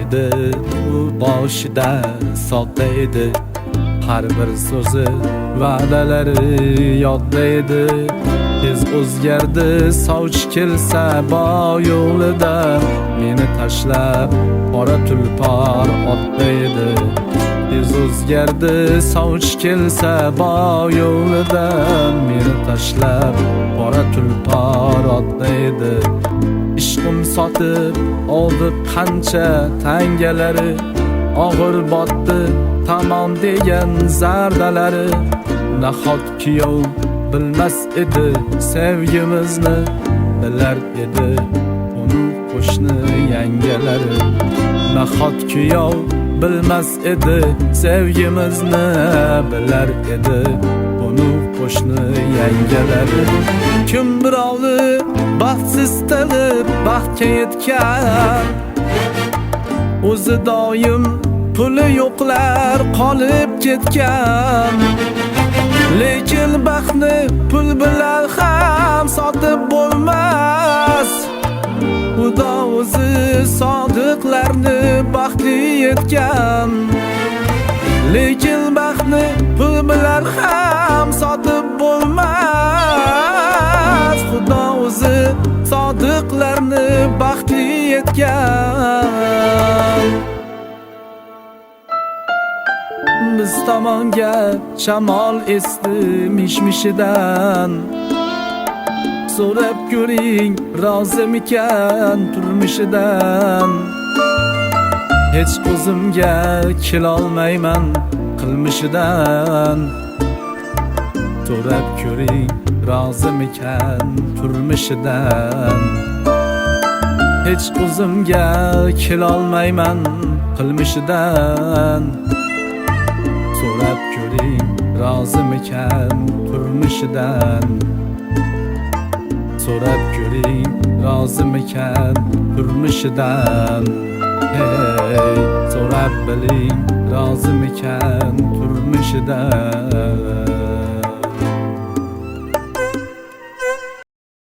edi, u boshida sodda edi. Har bir so'zi, va'dalari yodda edi. Tez o'zgardi, sovch kelsa bo yo'lida. Meni tashlab, qora tulpor otda edi. Tez o'zgardi, sovch kelsa bo yo'lida. Meni tashlab, qora tulpor otda edi. Ishqim sotib oldi qancha tangalari, og'ir botdi tamom degan zardalari. Nahot kuyov bilmas edi sevgimizni, bilar edi uni qo'shni yangalari. Nahot kuyov bilmas edi sevgimizni, bilar edi uni qo'shni yangalari. Kim birovni baxtsiz qilib baxtga yetgan, o'zi doim puli yo'qlar qolib ketgan. Lekin baxtni pul bilan ham sotib bo'lmas. Xudo o'zi sodiqlarni baxtli etgan. Lekin baxtni pul bilan ham sotib bo'lmas. Xudo o'zi sodiqlarni baxtli etgan. Biz tomonga shamol esdi mishmishidan. So'rab ko'ring, rozimikan turmushidan. Hech o'zimga kelolmayman qilmishidan. So'rab ko'ring, rozimikan turmushidan. Hech o'zimga kelolmayman qilmishidan. So'rab ko'ring, rozimikan turmushidan. So'rab ko'ring, rozimikan turmushidan. Hey, so'rab biling, rozimikan turmushidan.